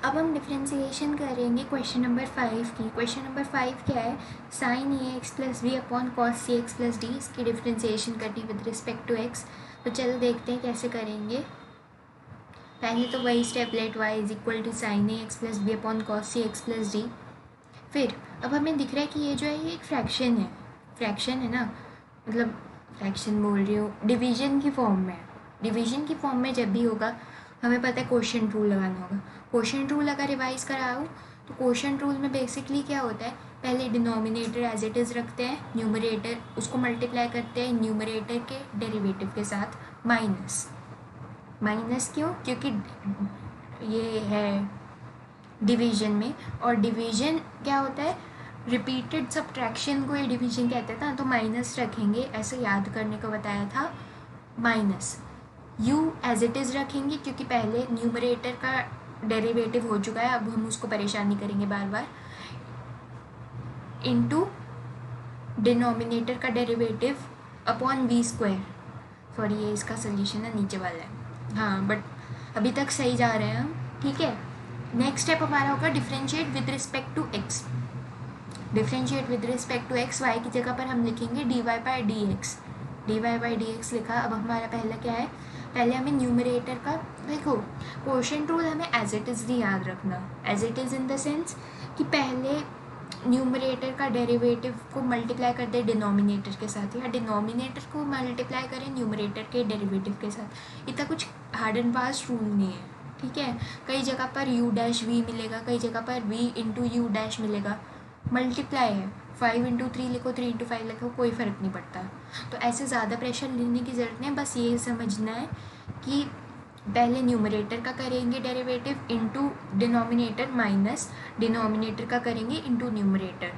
अब हम डिफ्रेंसिएशन करेंगे क्वेश्चन नंबर 5 की। क्वेश्चन नंबर 5 क्या है, sine a x plus b upon cos c x plus d, इसकी डिफ्रेंसिएशन करनी विद रिस्पेक्ट टू एक्स। तो चलो देखते हैं कैसे करेंगे। पहले तो वही step, let y is equal to sine a x plus b upon cos c x plus d. फिर अब हमें दिख रहा है कि ये जो है ये एक फ्रैक्शन है ना, मतलब फ्रैक्शन बोल रही हूँ, डिवीजन की फॉर्म में। डिवीजन की फॉर्म में जब भी होगा हमें पता है क्वोशिएंट रूल लगाना होगा। क्वोशिएंट रूल अगर रिवाइज कराओ तो क्वोशिएंट रूल में बेसिकली क्या होता है, पहले डिनोमिनेटर एज इट इज़ रखते हैं, न्यूमरेटर उसको मल्टीप्लाई करते हैं न्यूमरेटर के डेरिवेटिव के साथ माइनस। माइनस क्यों? क्योंकि ये है डिवीजन में, और डिवीजन क्या होता है, रिपीटेड सब्ट्रैक्शन को ये डिवीजन कहते हैं ना, तो माइनस रखेंगे, ऐसे याद करने को बताया था। Minus u as it is रखेंगे क्योंकि पहले न्यूमरेटर का डेरिवेटिव हो चुका है, अब हम उसको परेशान नहीं करेंगे बार बार। इनटू डिनोमिनेटर का derivative upon v square. Sorry ये इसका सोल्यूशन है, नीचे वाला है। हाँ बट अभी तक सही जा रहे हैं हम, ठीक है। नेक्स्ट स्टेप हमारा होगा differentiate with respect to x. Differentiate with respect to x, y की जगह पर हम लिखेंगे d y by d x. D y by d x लिखा। अब हमारा पहला क्या है, पहले हमें न्यूमरेटर का, देखो क्वोशिएंट रूल हमें एज इट इज़ ही याद रखना। As it is in the sense कि पहले न्यूमरेटर का डेरिवेटिव को मल्टीप्लाई कर दे डिनोमिनेटर के साथ, या डिनोमिनेटर को मल्टीप्लाई करें न्यूमरेटर के डेरिवेटिव के साथ। इतना कुछ हार्ड एंड फास्ट रूल नहीं है, ठीक है। कई जगह पर u डैश v मिलेगा, कई जगह पर v इंटू यू डैश मिलेगा। मल्टीप्लाई है, 5 इंटू 3 लिखो, 3 इंटू 5 लिखो, कोई फ़र्क नहीं पड़ता। तो ऐसे ज़्यादा प्रेशर लेने की ज़रूरत नहीं है, बस ये समझना है कि पहले न्यूमरेटर का करेंगे derivative into denominator minus denominator का करेंगे इंटू न्यूमरेटर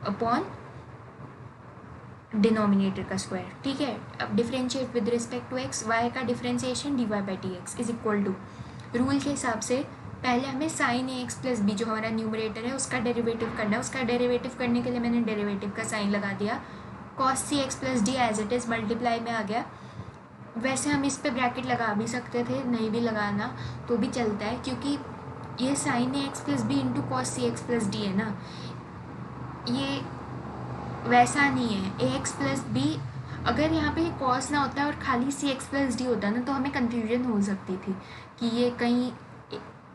अपॉन डिनोमिनेटर का स्क्वायर, ठीक है। अब differentiate with respect to x, y का differentiation d y by d x is equal to, rule के हिसाब से पहले हमें sine a x plus b जो हमारा न्यूमरेटर है उसका डेरिवेटिव करना है। उसका डेरिवेटिव करने के लिए मैंने डेरिवेटिव का साइन लगा दिया। Cos c x plus d as it is multiply में आ गया। वैसे हम इस पे ब्रैकेट लगा भी सकते थे, नहीं भी लगाना तो भी चलता है, क्योंकि ये sine a x plus b into cos c x plus d है ना, ये वैसा नहीं है। ए एक्स प्लस बी, अगर यहाँ पे कॉस ना होता है और खाली सी एक्स प्लस डी होता है ना, तो हमें कन्फ्यूजन हो सकती थी कि ये कहीं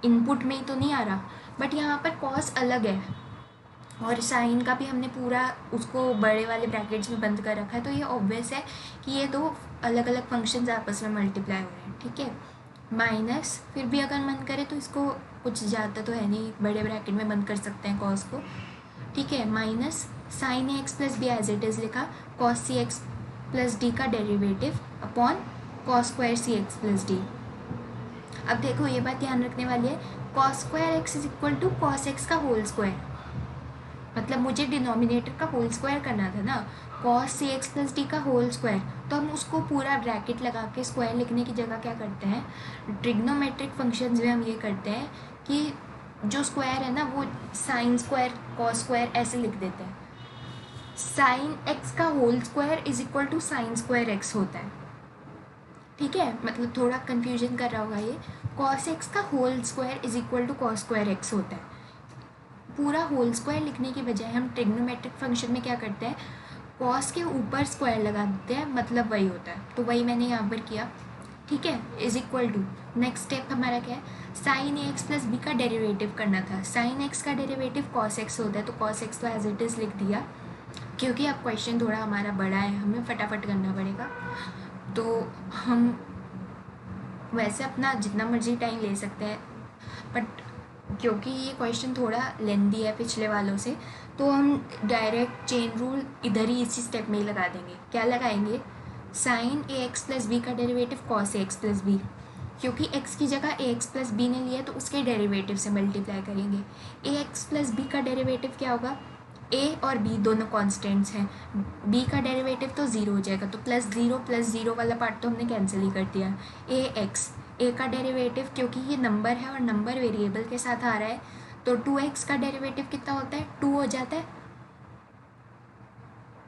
इनपुट में ही तो नहीं आ रहा। बट यहाँ पर कॉस अलग है और साइन का भी हमने पूरा उसको बड़े वाले ब्रैकेट्स में बंद कर रखा है, तो ये ऑब्वियस है कि ये दो अलग अलग फंक्शंस आपस में मल्टीप्लाई हो रहे हैं, ठीक है। माइनस, फिर भी अगर मन करे तो इसको, कुछ ज़्यादा तो है नहीं, बड़े ब्रैकेट में बंद कर सकते हैं कॉस को, ठीक है। Minus sine a x plus b as it is लिखा, cos c x plus d का derivative upon cos square c x plus d. अब देखो ये बात ध्यान रखने वाली है, cos square x is equal to cos x का होल स्क्वायर, मतलब मुझे डिनोमिनेटर का होल स्क्वायर करना था ना, cos c x plus d का होल स्क्वायर। तो हम उसको पूरा ब्रैकेट लगा के स्क्वायर लिखने की जगह क्या करते हैं, ट्रिग्नोमेट्रिक फंक्शंस में हम ये करते हैं कि जो स्क्वायर है ना वो साइन स्क्वायर कॉस स्क्वायर ऐसे लिख देते हैं। साइन एक्स का whole square is equal to sine square x होता है, ठीक है। मतलब थोड़ा कन्फ्यूजन कर रहा होगा ये, कॉस एक्स का whole square is equal to cos square x होता है। पूरा होल स्क्वायर लिखने की बजाय हम ट्रिग्नोमेट्रिक फंक्शन में क्या करते हैं, कॉस के ऊपर स्क्वायर लगा देते हैं, मतलब वही होता है। तो वही मैंने यहाँ पर किया, ठीक है। Is equal to, next step हमारा क्या है, sine a x plus b का डेरिवेटिव करना था। साइन एक्स का डेरिवेटिव कॉस एक्स होता है, तो कॉस एक्स तो एज इट इज़ लिख दिया। क्योंकि अब क्वेश्चन थोड़ा हमारा बड़ा है, हमें फटाफट करना पड़ेगा, तो हम वैसे अपना जितना मर्जी टाइम ले सकते हैं, बट क्योंकि ये क्वेश्चन थोड़ा लेंदी है पिछले वालों से, तो हम डायरेक्ट चेन रूल इधर ही इसी स्टेप में ही लगा देंगे। क्या लगाएंगे, sign a x plus b का derivative cos a x plus B, क्योंकि x की जगह ए एक्स प्लस बी ने लिया तो उसके डेरिवेटिव से मल्टीप्लाई करेंगे। ए एक्स प्लस बी का डेरिवेटिव क्या होगा, a और b दोनों कॉन्स्टेंट्स हैं, b का डेरिवेटिव तो ज़ीरो हो जाएगा, तो प्लस ज़ीरो वाला पार्ट तो हमने कैंसिल ही कर दिया। a का डेरिवेटिव, क्योंकि ये नंबर है और नंबर वेरिएबल के साथ आ रहा है, तो 2x का डेरिवेटिव कितना होता है, 2 हो जाता है।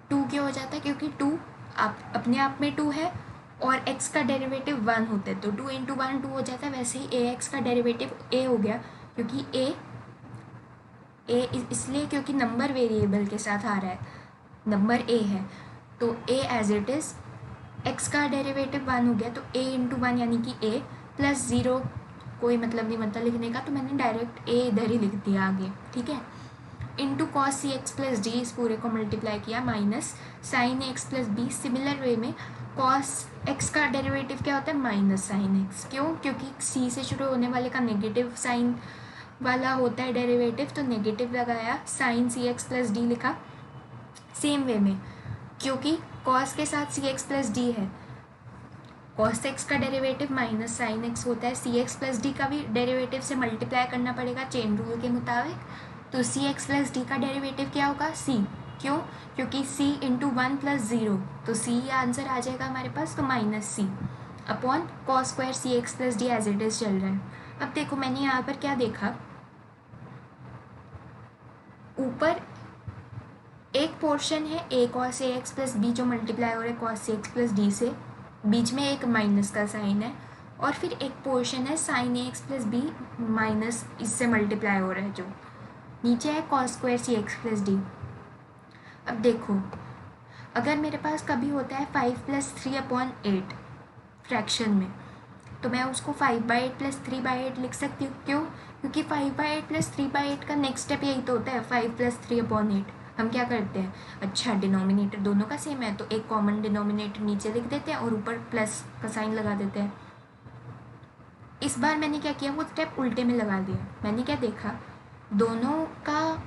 2 क्यों हो जाता है, क्योंकि 2 आप अपने आप में 2 है और x का डेरिवेटिव 1 होता है, तो 2 इंटू 1 2 हो जाता है। वैसे ही ax का डेरिवेटिव a हो गया, क्योंकि ए इसलिए क्योंकि नंबर वेरिएबल के साथ आ रहा है, नंबर ए है, तो ए एज इट इज़ एक्स का डेरिवेटिव 1 हो गया, तो ए इंटू 1 यानी कि ए प्लस 0, कोई मतलब नहीं बनता लिखने का, तो मैंने डायरेक्ट ए इधर ही लिख दिया आगे, ठीक है। Into cos c x plus d, इस पूरे को मल्टीप्लाई किया, minus sine x plus b. Similar way में कॉस एक्स का डेरिवेटिव क्या होता है, माइनस साइन एक्स। क्यों? क्योंकि सी से शुरू होने वाले का नेगेटिव साइन वाला होता है डेरिवेटिव, तो नेगेटिव लगाया, sign c x plus D लिखा। सेम वे में क्योंकि कॉस के साथ सी एक्स प्लस डी है, कॉस एक्स का डेरिवेटिव माइनस साइन एक्स होता है, सी एक्स प्लस डी का भी डेरिवेटिव से मल्टीप्लाई करना पड़ेगा चेन रूल के मुताबिक, तो सी एक्स प्लस डी का डेरिवेटिव क्या होगा, सी। क्यों? क्योंकि सी इंटू 1 प्लस 0, तो सी आंसर आ जाएगा हमारे पास, तो minus c upon cos square c x plus d as it is चल रहा है। अब देखो मैंने यहाँ पर क्या देखा, ऊपर एक पोर्शन है ए cos a x plus b जो मल्टीप्लाई हो रहा है cos c x plus D से, बीच में एक माइनस का साइन है, और फिर एक पोर्शन है sine a x plus B minus इससे मल्टीप्लाई हो रहा है जो नीचे है cos square c x plus d. अब देखो अगर मेरे पास कभी होता है 5 प्लस 3/8 फ्रैक्शन में, तो मैं उसको 5/8 प्लस 3/8 लिख सकती हूँ। क्यों? क्योंकि 5/8 प्लस 3/8 का नेक्स्ट स्टेप यही तो होता है, 5 प्लस 3/8। हम क्या करते हैं, अच्छा डिनोमिनेटर दोनों का सेम है तो एक कॉमन डिनोमिनेटर नीचे लिख देते हैं और ऊपर प्लस का साइन लगा देते हैं। इस बार मैंने क्या किया, वो स्टेप उल्टे में लगा दिया। मैंने क्या देखा, दोनों का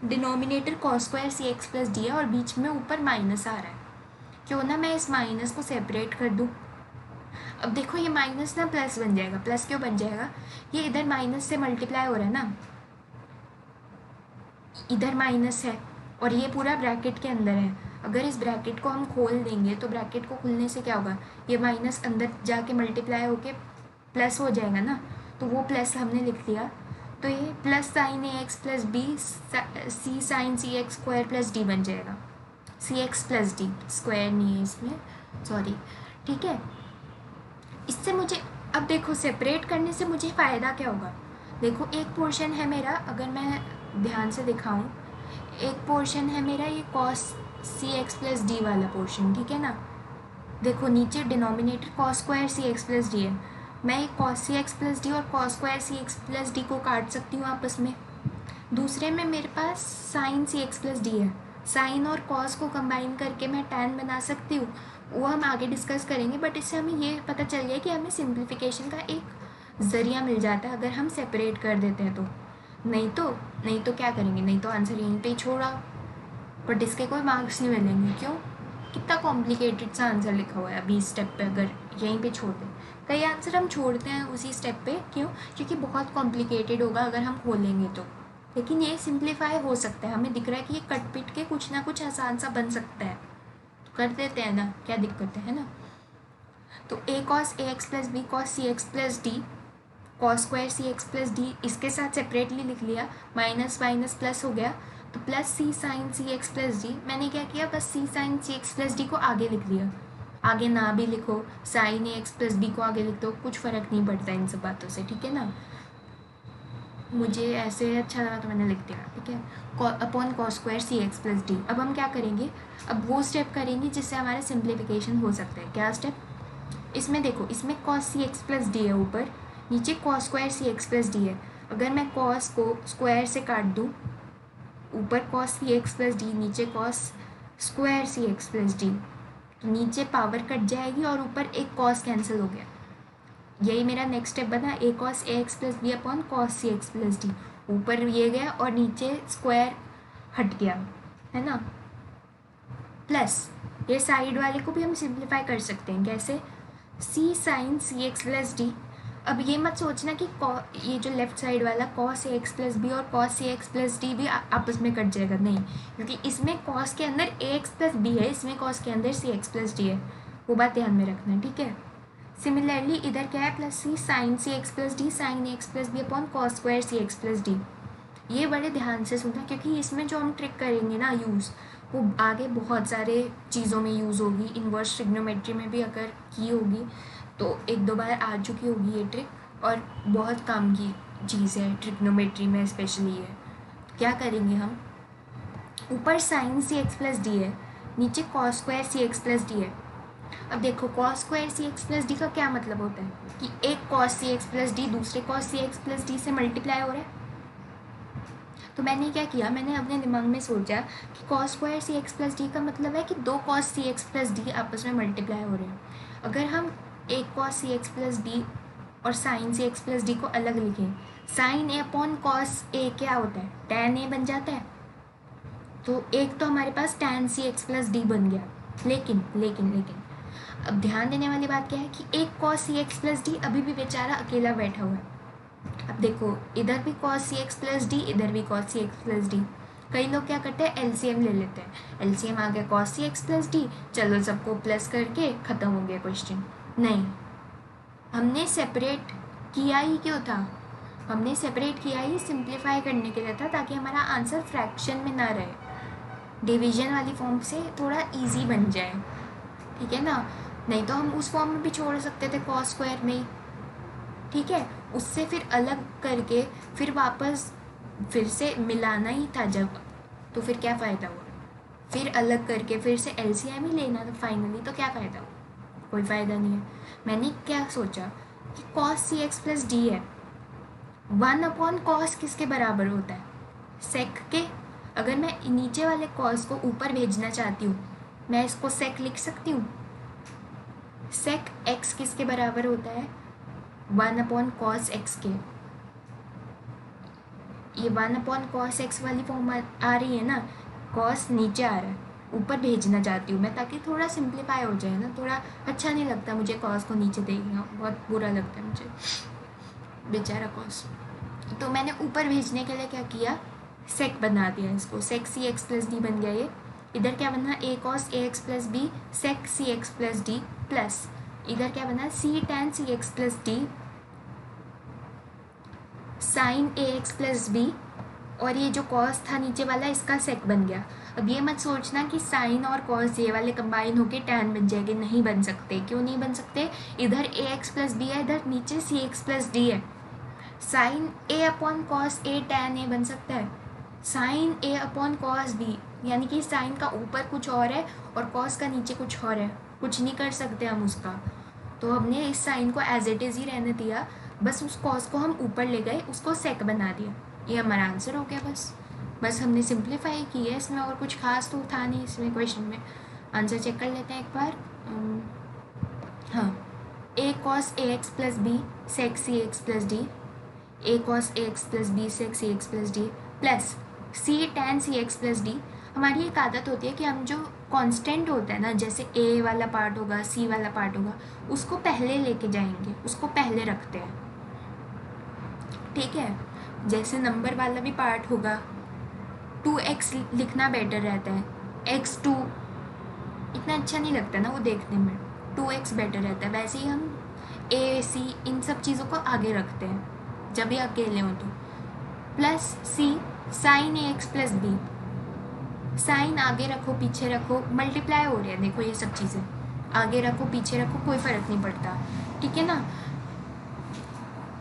denominator cos square c x plus d है और बीच में ऊपर माइनस आ रहा है, क्यों ना मैं इस माइनस को सेपरेट कर दूँ। अब देखो ये माइनस ना प्लस बन जाएगा, प्लस क्यों बन जाएगा, ये इधर माइनस से मल्टीप्लाई हो रहा है ना, इधर माइनस है और ये पूरा ब्रैकेट के अंदर है। अगर इस ब्रैकेट को हम खोल देंगे तो ब्रैकेट को खुलने से क्या होगा, ये माइनस अंदर जाके मल्टीप्लाई होके प्लस हो जाएगा ना, तो वो प्लस हमने लिख लिया। तो ये plus sine a x plus b c sine c x square plus d बन जाएगा, c x plus d, square नहीं है इसमें, सॉरी, ठीक है। इससे मुझे अब देखो सेपरेट करने से मुझे फ़ायदा क्या होगा, देखो एक पोर्शन है मेरा, अगर मैं ध्यान से दिखाऊं, एक पोर्शन है मेरा ये cos c x plus D वाला पोर्शन, ठीक है ना। देखो नीचे denominator cos square c x plus d है, मैं एक cos c x plus D और cos square c x plus D को काट सकती हूँ आपस में। दूसरे में मेरे पास sign c x plus d है, साइन और कॉस को कंबाइन करके मैं टैन बना सकती हूँ, वो हम आगे डिस्कस करेंगे। बट इससे हमें ये पता चल गया कि हमें सिंप्लीफिकेशन का एक ज़रिया मिल जाता है अगर हम सेपरेट कर देते हैं तो। नहीं तो क्या करेंगे, नहीं तो आंसर यहीं पे ही छोड़ा, बट इसके कोई मार्क्स नहीं मिलेंगे। क्यों? कितना कॉम्प्लिकेटेड सा आंसर लिखा हुआ है, अभी इस स्टेप पे अगर यहीं पे छोड़ दें। कई आंसर हम छोड़ते हैं उसी स्टेप पे, क्यों? क्योंकि बहुत कॉम्प्लिकेटेड होगा अगर हम खोलेंगे तो, लेकिन ये सिंप्लीफाई हो सकता है। हमें दिख रहा है कि ये कट पिट के कुछ ना कुछ आसान सा बन सकता है, तो कर देते हैं ना, क्या दिक्कत है ना। तो a cos a x plus b cos c x plus d cos square c x plus d, इसके साथ सेपरेटली लिख लिया, माइनस माइनस प्लस हो गया, तो plus c sine c x plus D. मैंने क्या किया, बस सी sine c x plus D को आगे लिख लिया, आगे ना भी लिखो, sign a x plus B को आगे लिख दो, कुछ फ़र्क नहीं पड़ता इन सब बातों से, ठीक है ना। मुझे ऐसे अच्छा लगा तो मैंने लिख दिया, ठीक है, upon cos square c x plus d. अब हम क्या करेंगे, अब वो स्टेप करेंगे जिससे हमारा सिंप्लीफिकेशन हो सकता है। क्या स्टेप, इसमें देखो, इसमें cos c x plus d है ऊपर, नीचे cos square c x plus d है। अगर मैं कॉस को स्क्वायर से काट दूँ, ऊपर cos c x plus D, नीचे cos square c x plus D, तो नीचे पावर कट जाएगी और ऊपर एक कॉस कैंसिल हो गया। यही मेरा नेक्स्ट स्टेप बना, a cos a x plus b upon cos c x plus d, ऊपर ये गया और नीचे स्क्वायर हट गया, है ना। प्लस ये साइड वाले को भी हम सिंप्लीफाई कर सकते हैं, कैसे, सी sine c x plus d. अब ये मत सोचना कि ये जो लेफ्ट साइड वाला cos a x plus B और cos c x plus D भी आपस में कट जाएगा, नहीं, क्योंकि इसमें कॉस के अंदर ए एक्स प्लस बी है, इसमें कॉस के अंदर सी एक्स प्लस डी है, वो बात ध्यान में रखना है, ठीक है। सिमिलरली इधर क्या है, plus c sine c x plus d sine a x plus b upon cos square c x plus d. ये बड़े ध्यान से सुनना, क्योंकि इसमें जो हम ट्रिक करेंगे ना यूज़, वो आगे बहुत सारे चीज़ों में यूज़ होगी। इन्वर्स ट्रिग्नोमेट्री में भी अगर की होगी तो 1-2 बार आ चुकी होगी ये ट्रिक, और बहुत काम की चीज़ है ट्रिग्नोमेट्री में स्पेशली है। क्या करेंगे हम, ऊपर sign c x plus d है, नीचे cos square c x plus d है। अब देखो cos square c x plus d का क्या मतलब होता है कि एक cos c x plus D दूसरे cos c x plus D से मल्टीप्लाई हो रहा है। तो मैंने क्या किया, मैंने अपने दिमाग में सोचा कि cos square c x plus d का मतलब है कि दो cos c x plus D आपस में मल्टीप्लाई हो रहे हैं। अगर हम एक cos c x plus D और sign c x plus D को अलग लिखें, sign A upon cos A क्या होता है, टैन ए बन जाता है। तो एक तो हमारे पास टैन सी एक्स प्लस डी बन गया। लेकिन लेकिन लेकिन अब ध्यान देने वाली बात क्या है कि एक cos c x plus D अभी भी बेचारा अकेला बैठा हुआ है। अब देखो इधर भी cos c x plus D, इधर भी cos c x plus D. कई लोग क्या करते हैं, एलसीएम ले लेते हैं, एलसीएम आ गया cos c x plus D, चलो सबको प्लस करके ख़त्म हो गया क्वेश्चन। नहीं, हमने सेपरेट किया ही क्यों था, हमने सेपरेट किया ही सिंप्लीफाई करने के लिए था, ताकि हमारा आंसर फ्रैक्शन में ना रहे, डिवीजन वाली फॉर्म से थोड़ा इजी बन जाए, ठीक है ना। नहीं तो हम उस फॉर्म में भी छोड़ सकते थे कॉस स्क्वायर में ही, ठीक है, उससे फिर अलग करके फिर वापस फिर से मिलाना ही था जब, तो फिर क्या फ़ायदा हुआ, फिर अलग करके फिर से एलसीएम ही लेना था फाइनली, तो क्या फ़ायदा हुआ, कोई फ़ायदा नहीं है। मैंने क्या सोचा कि cos c x plus d है, 1 अपॉन कॉस किसके बराबर होता है, सेक के। अगर मैं नीचे वाले कॉस को ऊपर भेजना चाहती हूँ, मैं इसको सेक लिख सकती हूँ। सेक एक्स किसके बराबर होता है, 1 अपॉन कॉस एक्स के। ये 1 अपॉन कॉस एक्स वाली फॉर्म आ रही है ना, कॉस नीचे आ रहा है, ऊपर भेजना चाहती हूँ मैं, ताकि थोड़ा सिंप्लीफाई हो जाए ना, थोड़ा अच्छा नहीं लगता मुझे कॉस को नीचे देखना, बहुत बुरा लगता है मुझे, बेचारा कॉस। तो मैंने ऊपर भेजने के लिए क्या किया, सेक बना दिया इसको, सेक सी एक्स प्लस डी बन गया ये। इधर क्या बना, a cos a x plus B sec C x plus D, plus इधर क्या बना, सी tan C x plus d sine a x plus B, और ये जो कॉस था नीचे वाला इसका सेक बन गया। अब ये मत सोचना कि साइन और कॉस ये वाले कंबाइन होके टैन बन जाएंगे, नहीं बन सकते। क्यों नहीं बन सकते, इधर ए एक्स प्लस बी है, इधर नीचे सी एक्स प्लस डी है। Sine A upon cos A tan A बन सकता है, साइन ए अपॉन कॉस बी, यानी कि साइन का ऊपर कुछ और है और कॉस का नीचे कुछ और है, कुछ नहीं कर सकते हम उसका। तो हमने इस साइन को एज इट इज़ ही रहने दिया, बस उस कॉस को हम ऊपर ले गए, उसको सेक बना दिया, ये हमारा आंसर हो गया। बस हमने सिंप्लीफाई की है, इसमें और कुछ खास तो था नहीं इसमें क्वेश्चन में। आंसर चेक कर लेते हैं एक बार। हाँ, ए cos a x plus B sec C x plus D, A cos a x plus B sec C x plus D, plus C tan C x plus D. हमारी एक आदत होती है कि हम जो कांस्टेंट होता है ना, जैसे ए वाला पार्ट होगा, सी वाला पार्ट होगा, उसको पहले लेके जाएंगे, उसको पहले रखते हैं, ठीक है। जैसे नंबर वाला भी पार्ट होगा, 2x लिखना बेटर रहता है, x2 इतना अच्छा नहीं लगता ना वो देखने में, 2x बेटर रहता है। वैसे ही हम a c इन सब चीज़ों को आगे रखते हैं जब ये अकेले हों तो। Plus c sign a x plus B, sign आगे रखो पीछे रखो, मल्टीप्लाई हो रहे हैं, देखो ये सब चीज़ें आगे रखो पीछे रखो कोई फ़र्क नहीं पड़ता, ठीक है ना।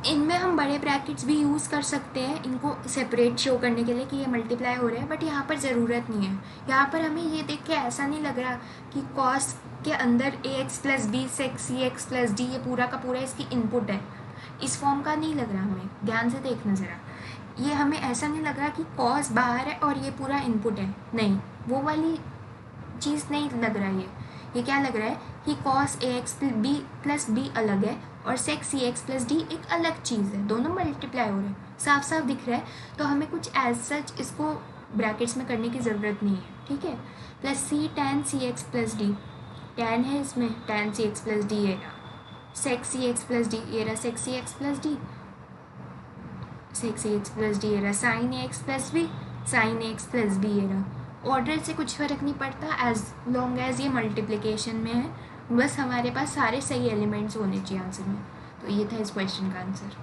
इनमें हम बड़े ब्रैकेट्स भी यूज़ कर सकते हैं इनको सेपरेट शो करने के लिए कि ये मल्टीप्लाई हो रहे हैं, बट यहाँ पर ज़रूरत नहीं है। यहाँ पर हमें ये देख के ऐसा नहीं लग रहा कि कॉस के अंदर ए एक्स प्लस बी सेक सी एक्स प्लस डी ये पूरा का पूरा इसकी इनपुट है, इस फॉर्म का नहीं लग रहा हमें, ध्यान से देखना ज़रा। ये हमें ऐसा नहीं लग रहा कि कॉस बाहर है और ये पूरा इनपुट है, नहीं, वो वाली चीज़ नहीं लग रहा है। ये क्या लग रहा है कि cos a x B plus B अलग है और सेक सी एक्स प्लस डी एक अलग चीज़ है, दोनों मल्टीप्लाई हो रहे हैं, साफ साफ दिख रहा है। तो हमें कुछ एज सच इसको ब्रैकेट्स में करने की ज़रूरत नहीं है, ठीक है। प्लस सी टैन सी एक्स प्लस डी, टैन है इसमें, टैन सी एक्स प्लस डी ये रहा, सेक सी एक्स प्लस डी ये रहा, सेक सी एक्स प्लस डी, सेक सी एक्स प्लस डी ये रहा, sign a x plus B, sign a x plus B ये रहा। ऑर्डर से कुछ फ़र्क नहीं पड़ता एज लॉन्ग एज ये मल्टीप्लिकेशन में है, बस हमारे पास सारे सही एलिमेंट्स होने चाहिए आंसर में। तो ये था इस क्वेश्चन का आंसर।